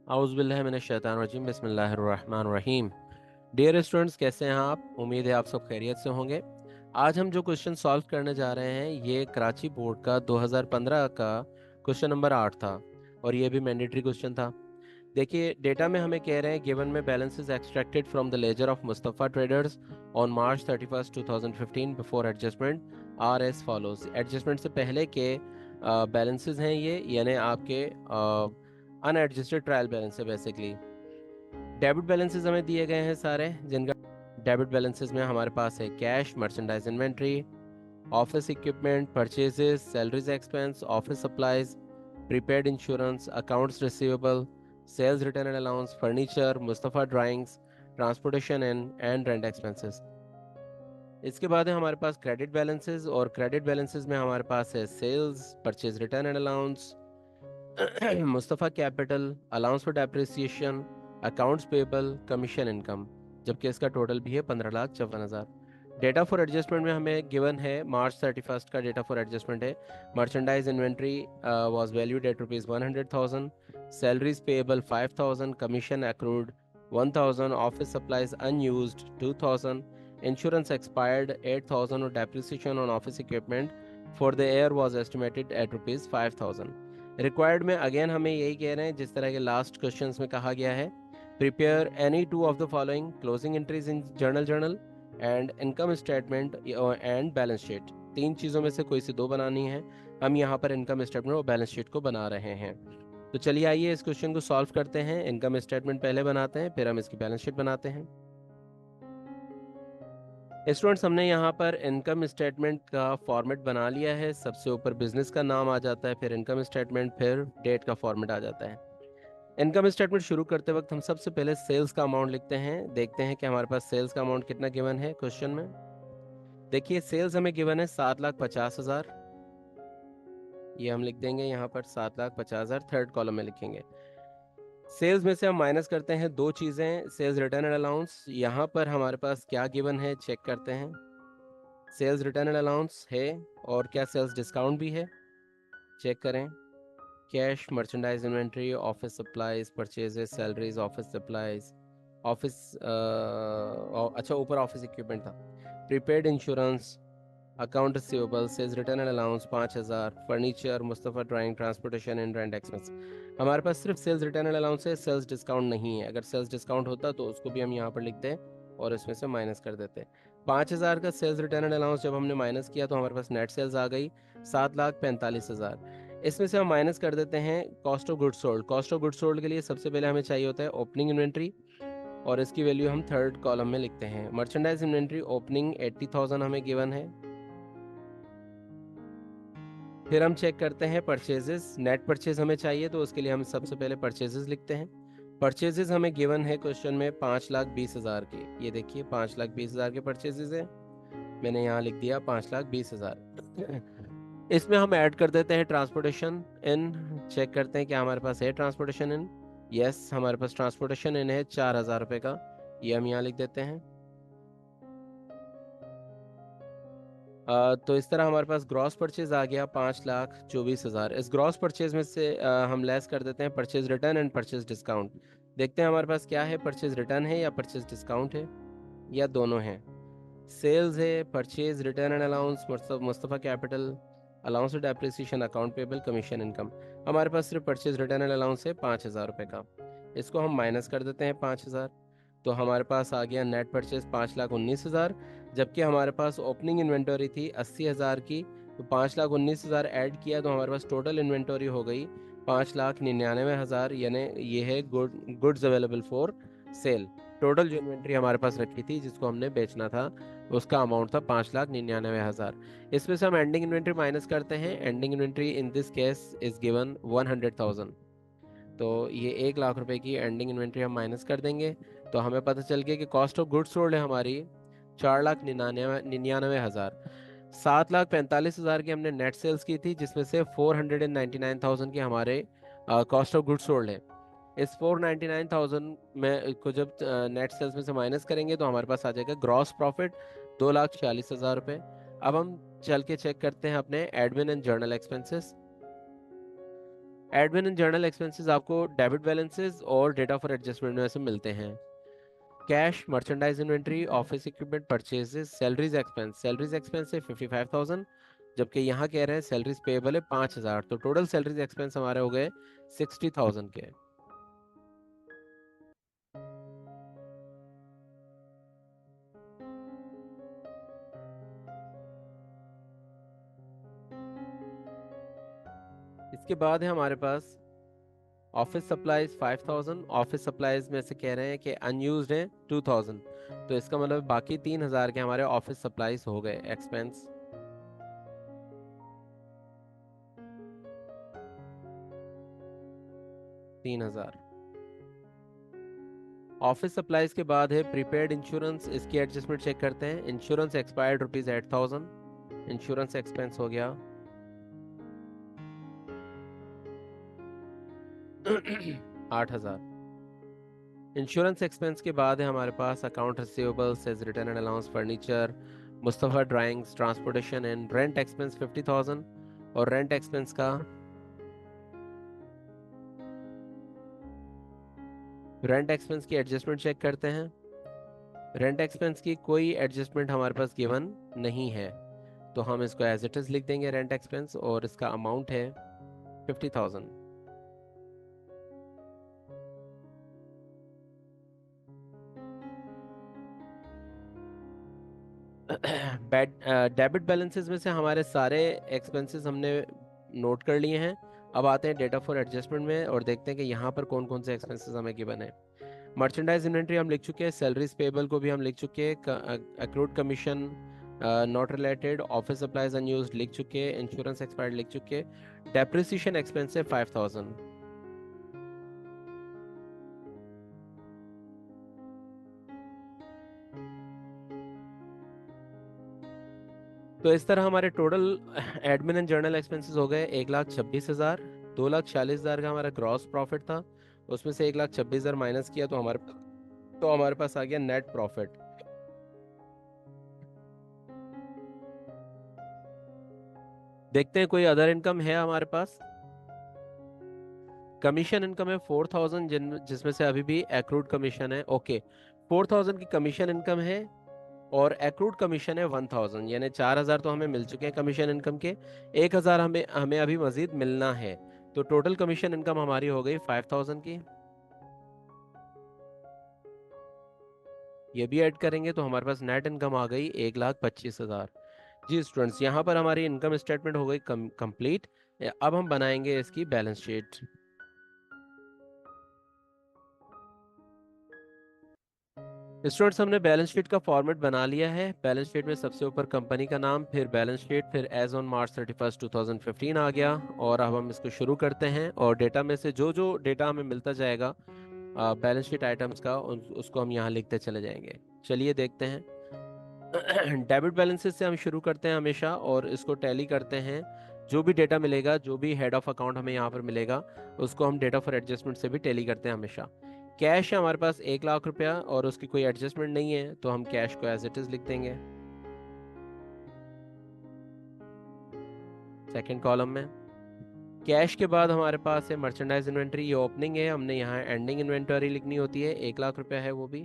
आउज़ुबिल्लाहि मिनश्शैतानिर्रजीम बिस्मिल्लाहिर्रहमानिर्रहीम। Dear students, कैसे हैं आप? उम्मीद है आप सब खैरियत से होंगे। आज हम जो क्वेश्चन सॉल्व करने जा रहे हैं ये कराची बोर्ड का 2015 का क्वेश्चन नंबर 8 था और ये भी मैंडेटरी क्वेश्चन था। देखिए, डेटा में हमें कह रहे हैं गिवन में balances extracted from the ledger of Mustafa traders on March 31 2015 before adjustment are as follows. Adjustment से पहले के बैलेंसेस हैं ये, यानी आपके अनएडजस्टेड ट्रायल बैलेंस है बेसिकली। डेबिट बैलेंसेस हमें दिए गए हैं सारे, जिनका डेबिट बैलेंसेस में हमारे पास है cash, merchandise inventory, office equipment, purchases, salaries expense, office supplies, prepaid insurance, accounts receivable, sales return and allowance, furniture, Mustafa drawings, transportation and rent expenses. इसके बाद है हमारे पास क्रेडिट बैलेंसेस, और क्रेडिट बैलेंसेस में हमारे पास है sales, purchase return and allowance, Mustafa capital, allowance for depreciation, accounts payable, commission income, जबकि इसका टोटल भी है 15,54,000। डेटा फॉर एडजस्टमेंट में हमें गिवन है मार्च 31 का डेटा फॉर एडजस्टमेंट है। Merchandise inventory was valued at ₹100,000, salaries payable 5,000, commission accrued 1,000, office supplies unused 2,000, insurance expired 8,000 और depreciation on office equipment for the year was estimated at ₹5,000। Required में again हमें यही कह रहे हैं जिस तरह के लास्ट क्वेश्चंस में कहा गया है, prepare any two of the following closing entries in journal and income statement and balance sheet. तीन चीज़ों में से कोई सी दो बनानी है। हम यहाँ पर इनकम स्टेटमेंट और बैलेंस शीट को बना रहे हैं। तो चलिए आइए इस क्वेश्चन को सॉल्व करते हैं। इनकम स्टेटमेंट पहले बनाते हैं, फिर हम इसकी बैलेंस शीट बनाते हैं। स्टूडेंट्स, हमने यहाँ पर इनकम स्टेटमेंट का फॉर्मेट बना लिया है। सबसे ऊपर बिजनेस का नाम आ जाता है, फिर इनकम स्टेटमेंट, फिर डेट का फॉर्मेट आ जाता है। इनकम स्टेटमेंट शुरू करते वक्त हम सबसे पहले सेल्स का अमाउंट लिखते हैं। देखते हैं कि हमारे पास सेल्स का अमाउंट कितना गिवन है क्वेश्चन में। देखिए, सेल्स हमें गिवन है 7,50,000। ये हम लिख देंगे यहाँ पर 7,50,000, थर्ड कॉलम में लिखेंगे। सेल्स में से हम माइनस करते हैं दो चीज़ें, सेल्स रिटर्न एंड अलाउंस। यहाँ पर हमारे पास क्या गिवन है चेक करते हैं। सेल्स रिटर्न एंड अलाउंस है, और क्या सेल्स डिस्काउंट भी है, चेक करें। Cash, merchandise inventory, office supplies, purchases, salaries, office supplies, office अच्छा ऊपर ऑफिस इक्विपमेंट था, prepaid insurance, account receivable, sales return and allowance 5,000, furniture, Mustafa drawing, transportation and rent expense. हमारे पास सिर्फ सेल्स रिटर्न एंड अलाउंस है, sales discount नहीं है। अगर सेल्स डिस्काउंट होता तो उसको भी हम यहाँ पर लिखते हैं और इसमें से माइनस कर देते हैं। 5,000 का सेल्स रिटर्न एंड अलाउंस जब हमने माइनस किया तो हमारे पास नेट सेल्स आ गई 7,45,000। इसमें से हम माइनस कर देते हैं cost of goods sold. Cost of goods sold के लिए सबसे पहले हमें चाहिए होता है ओपनिंग इन्वेंट्री, और इसकी वैल्यू हम थर्ड कॉलम में लिखते हैं। मर्चेंडाइज इन्वेंट्री ओपनिंग 80,000 हमें गिवन है। फिर हम चेक करते हैं परचेजेस, नेट परचेज हमें चाहिए तो उसके लिए हम सबसे पहले परचेजेस लिखते हैं। परचेजेस हमें गिवन है क्वेश्चन में 5,20,000 के। ये देखिए 5,20,000 के परचेजेस है, मैंने यहाँ लिख दिया 5,20,000। इसमें हम ऐड कर देते हैं ट्रांसपोर्टेशन इन। चेक करते हैं कि हमारे पास है ट्रांसपोर्टेशन इन। यस, हमारे पास ट्रांसपोर्टेशन इन है 4,000 रुपये का, ये हम यहाँ लिख देते हैं। तो इस तरह हमारे पास ग्रॉस परचेज आ गया 5,24,000। इस ग्रॉस परचेज में से हम लेस कर देते हैं purchase return and purchase discount. देखते हैं हमारे पास क्या है, परचेज रिटर्न है या परचेज डिस्काउंट है, या दोनों हैं। सेल्स है, purchase return and allowance, Mustafa capital, allowance of depreciation, account payable, commission income. हमारे पास सिर्फ परचेज रिटर्न एंड अलाउंस है 5,000 रुपये का। इसको हम माइनस कर देते हैं 5,000, तो हमारे पास आ गया नेट परचेज 5,19,000। जबकि हमारे पास ओपनिंग इन्वेंटरी थी 80,000 की, तो 5,19,000 ऐड किया तो हमारे पास टोटल इन्वेंटरी हो गई 5,99,000, यानी ये है goods available for sale. Total जो इन्वेंट्री हमारे पास रखी थी जिसको हमने बेचना था उसका अमाउंट था 5,99,000। इसमें से हम एंडिंग इन्वेंट्री माइनस करते हैं। Ending inventory in this case is given 100,000, तो ये 1,00,000 रुपए की एंडिंग इन्वेंट्री हम माइनस कर देंगे। तो हमें पता चल गया कि कॉस्ट ऑफ गुड्स सोल्ड है हमारी 4,99,000। 7,45,000 की हमने नेट सेल्स की थी, जिसमें से 499,000 के हमारे कॉस्ट ऑफ गुड्स सोल्ड है। इस 499,000 में को जब नेट सेल्स में से माइनस करेंगे तो हमारे पास आ जाएगा ग्रॉस प्रॉफिट 2,46,000 रुपये। अब हम चल के चेक करते हैं अपने admin and journal expenses. Admin and journal expenses आपको डेबिट बैलेंसेस और डेटा फॉर एडजस्टमेंट में से मिलते हैं। Cash, merchandise inventory, office equipment purchases, salaries expense है 55,000, जबकि यहाँ कह रहे हैं सैलरीज पेएबल है 5,000, तो टोटल सैलरीज एक्सपेंस हमारे हो गए 60,000 के। इसके बाद है हमारे पास ऑफिस सप्लाईज 5,000। ऑफिस सप्लाईज में से कह रहे हैं कि अनयूज्ड है 2,000, तो इसका मतलब बाकी 3,000 के हमारे ऑफिस सप्लाईज हो गए एक्सपेंस। 3,000। ऑफिस सप्लाईज के बाद है प्रीपेड इंश्योरेंस, इसकी एडजस्टमेंट चेक करते हैं। इंश्योरेंस एक्सपायर्ड ₹8,000, इंश्योरेंस एक्सपेंस हो गया। 8,000। इंश्योरेंस एक्सपेंस के बाद है हमारे पास account receivables as return and allowance furniture, Mustafa drawings, transportation and rent expense 50,000, और रेंट एक्सपेंस का रेंट एक्सपेंस की एडजस्टमेंट चेक करते हैं। रेंट एक्सपेंस की कोई एडजस्टमेंट हमारे पास गिवन नहीं है, तो हम इसको एज इट इज़ लिख देंगे रेंट एक्सपेंस, और इसका अमाउंट है 50,000। बैड डेबिट बैलेंसेस में से हमारे सारे एक्सपेंसेस हमने नोट कर लिए हैं। अब आते हैं डेटा फॉर एडजस्टमेंट में और देखते हैं कि यहाँ पर कौन कौन से एक्सपेंसेस हमें गिवन है। मर्चेंडाइज इन्वेंट्री हम लिख चुके हैं, सैलरीज पेबल को भी हम लिख चुके हैं, accrued commission not related, office supplies unused लिख चुके हैं, इंश्योरेंस एक्सपायर्ड लिख चुके हैं, डेप्रिसिएशन एक्सपेंस है 5,000। तो इस तरह हमारे total admin and journal expenses हो गए 1,26,000। 2,40,000 का हमारा ग्रॉस प्रॉफिट था, उसमें से 1,26,000 माइनस किया तो हमारे पास आ गया नेट प्रॉफिट। देखते हैं कोई अदर इनकम है हमारे पास। कमीशन इनकम है 4,000, जिसमें से अभी भी एक्रूड कमीशन है। ओके, 4,000 की कमीशन इनकम है और एक्रूड कमीशन है 1,000, यानी 4,000 तो हमें मिल चुके हैं कमीशन इनकम के। 1,000 हमें हमें अभी मजीद मिलना है, तो टोटल कमीशन इनकम हमारी हो गई 5,000 की। ये भी ऐड करेंगे तो हमारे पास नेट इनकम आ गई 1,25,000। जी स्टूडेंट्स, यहाँ पर हमारी इनकम स्टेटमेंट हो गई कंप्लीट। अब हम बनाएंगे इसकी बैलेंस शीट। स्टूडेंट्स, हमने बैलेंस शीट का फॉर्मेट बना लिया है। बैलेंस शीट में सबसे ऊपर कंपनी का नाम, फिर बैलेंस शीट, फिर एज ऑन March 31, 2015 आ गया। और अब हम इसको शुरू करते हैं और डेटा में से जो जो डेटा हमें मिलता जाएगा बैलेंस शीट आइटम्स का, उसको हम यहाँ लिखते चले जाएंगे। चलिए देखते हैं। डेबिट बैलेंसेस से हम शुरू करते हैं हमेशा और इसको टैली करते हैं। जो भी डेटा मिलेगा, जो भी हेड ऑफ अकाउंट हमें यहाँ पर मिलेगा, उसको हम डेटा फॉर एडजस्टमेंट से भी टैली करते हैं हमेशा। कैश है हमारे पास 1,00,000 रुपया और उसकी कोई एडजस्टमेंट नहीं है, तो हम कैश को एज इट इज लिख देंगे सेकेंड कॉलम में। कैश के बाद हमारे पास है मर्चेंडाइज इन्वेंट्री, ये ओपनिंग है, हमने यहाँ एंडिंग इन्वेंटरी लिखनी होती है। 1,00,000 रुपया है वो भी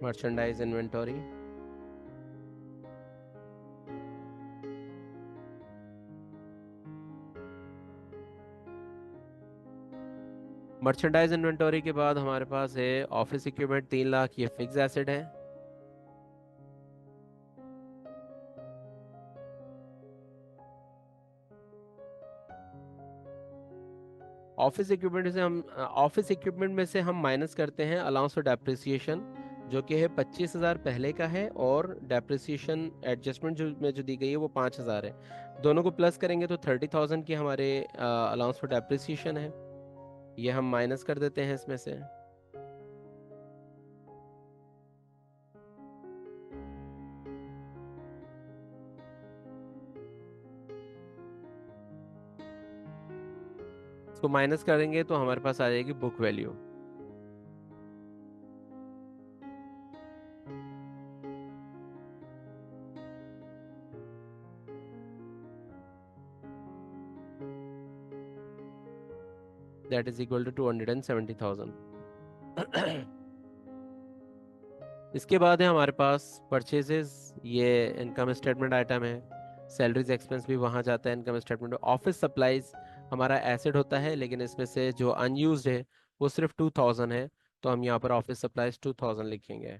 मर्चेंडाइज इन्वेंटरी। मर्चेंडाइज इन्वेंटरी के बाद हमारे पास है ऑफिस इक्विपमेंट 3,00,000, ये फिक्स एसेट है। ऑफिस इक्विपमेंट में से हम माइनस करते हैं अलाउंस फॉर डेप्रिसिएशन, जो कि है 25,000 पहले का है, और डेप्रिसिएशन एडजस्टमेंट जो दी गई है वो 5,000 है। दोनों को प्लस करेंगे तो 30,000 की हमारे अलाउंस फॉर डेप्रिसिएशन है। ये हम माइनस कर देते हैं इसमें से। इसको माइनस करेंगे तो हमारे पास आ जाएगी book value. That is equal to 270,000। इसके बाद है हमारे पास परचेजेस, ये इनकम स्टेटमेंट आइटम है। सैलरीज एक्सपेंस भी वहाँ जाता है इनकम स्टेटमेंट में। ऑफिस सप्लाईज हमारा एसेट होता है, लेकिन इसमें से जो अनयूज्ड है वो सिर्फ 2,000 है, तो हम यहाँ पर ऑफिस सप्लाईज 2,000 लिखेंगे।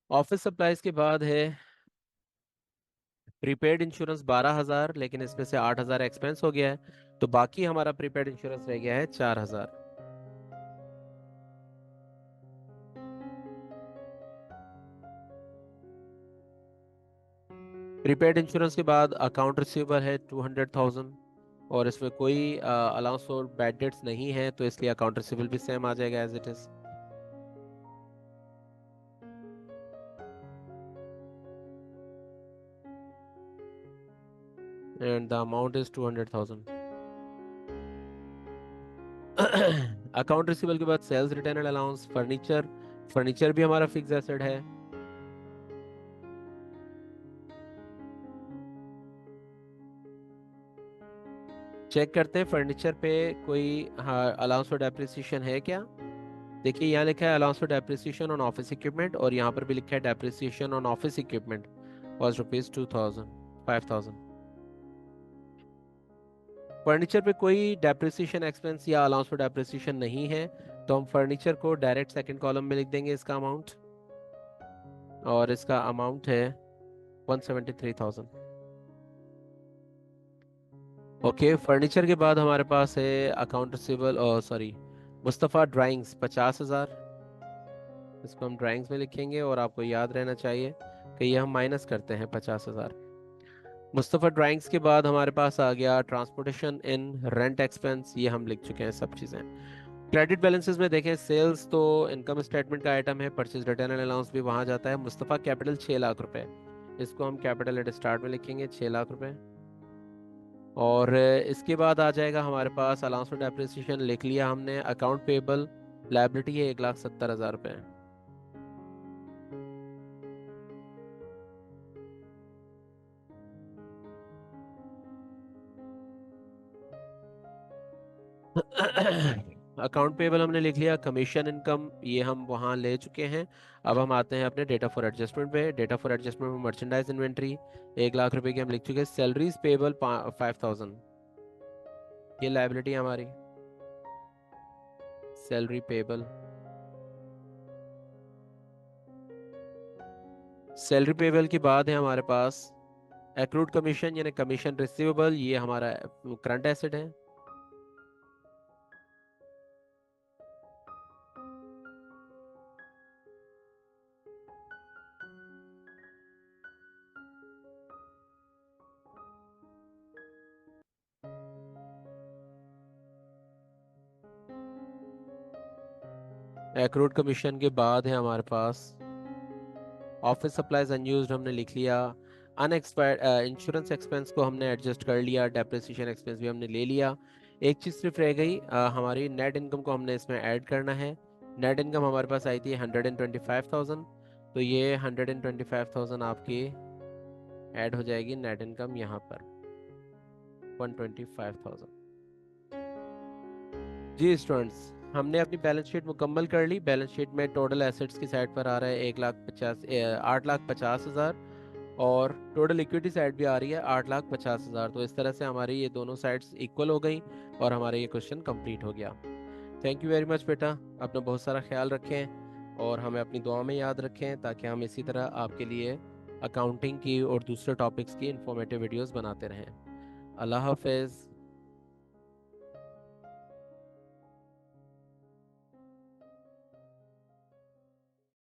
ऑफिस सप्लाईज के बाद है प्रीपेड इंश्योरेंस 12,000, लेकिन इसमें से 8,000 एक्सपेंस हो गया है, तो बाकी हमारा प्रीपेड इंश्योरेंस रह गया है 4,000। प्रीपेड इंश्योरेंस के बाद अकाउंट रिसीवेबल है 200,000, और इसमें कोई अलाउंस फॉर बैड डेट्स नहीं है, तो इसलिए अकाउंट रिसीवेबल भी सेम आ जाएगा as it is. And the amount is 200,000। Account receivable के बाद sales return and allowance, furniture, furniture भी हमारा फिक्स एसेट है। चेक करते हैं फर्नीचर पे कोई हाँ अलाउंस फॉर डेप्रिसिएशन है क्या। देखिए यहाँ लिखा है allowance for depreciation on office equipment, और यहाँ पर भी लिखा है depreciation on office equipment was rupees 5,000। Furniture पे कोई डेप्रिसिएशन एक्सपेंस या अलाउंस फॉर डेप्रिसिएशन नहीं है, तो हम फर्नीचर को डायरेक्ट सेकंड कॉलम में लिख देंगे इसका अमाउंट, और इसका अमाउंट है 173,000। ओके, फर्नीचर के बाद हमारे पास है account receivable, sorry, Mustafa drawings 50,000। इसको हम ड्राइंग्स में लिखेंगे, और आपको याद रहना चाहिए कि ये हम माइनस करते हैं 50,000। मुस्तफ़ा ड्राइंग्स के बाद हमारे पास आ गया ट्रांसपोर्टेशन इन रेंट एक्सपेंस, ये हम लिख चुके हैं सब चीज़ें। क्रेडिट बैलेंसेस में देखें, सेल्स तो इनकम स्टेटमेंट का आइटम है, परचेज रिटर्न एंड अलाउंस भी वहाँ जाता है। मुस्तफ़ा कैपिटल 6 लाख रुपए, इसको हम कैपिटल एट स्टार्ट में लिखेंगे 6 लाख रुपए। और इसके बाद आ जाएगा हमारे पास अलाउंस फॉर डेप्रिसिएशन लिख लिया हमने। अकाउंट पेबल लायबिलिटी है 1,70,000 रुपये। अकाउंट पेबल हमने लिख लिया। कमीशन इनकम ये हम वहाँ ले चुके हैं। अब हम आते हैं अपने डेटा फॉर एडजस्टमेंट पे। डेटा फॉर एडजस्टमेंट में मर्चेंडाइज इन्वेंट्री 1 लाख रुपए की हम लिख चुके हैं। सैलरीज पेबल 5,000, ये लाइबिलिटी हमारी सैलरी पेबल। सैलरी पेबल के बाद है हमारे पास एक्रूड कमीशन यानी कमीशन रिसीवेबल, ये हमारा करंट एसेट है। एक्रूड कमीशन के बाद है हमारे पास ऑफिस सप्लाईज अनयूज्ड, हमने लिख लिया। अनएक्सपायर्ड इंश्योरेंस एक्सपेंस को हमने एडजस्ट कर लिया। डेप्रिसिएशन एक्सपेंस भी हमने ले लिया। एक चीज़ सिर्फ रह गई, हमारी नेट इनकम को हमने इसमें ऐड करना है। नेट इनकम हमारे पास आई थी 125,000, तो ये 125,000 आपकी ऐड हो जाएगी नेट इनकम यहाँ पर 125,000। जी स्टूडेंट्स, हमने अपनी बैलेंस शीट मुकम्मल कर ली। बैलेंस शीट में टोटल एसेट्स की साइड पर आ रहा है 8,50,000, और टोटल इक्विटी साइड भी आ रही है 8,50,000। तो इस तरह से हमारी ये दोनों साइड्स इक्वल हो गई, और हमारा ये क्वेश्चन कंप्लीट हो गया। थैंक यू वेरी मच बेटा, अपना बहुत सारा ख्याल रखें, और हमें अपनी दुआ में याद रखें, ताकि हम इसी तरह आपके लिए अकाउंटिंग की और दूसरे टॉपिक्स की इंफॉर्मेटिव वीडियोस बनाते रहें। अल्लाह हाफिज़।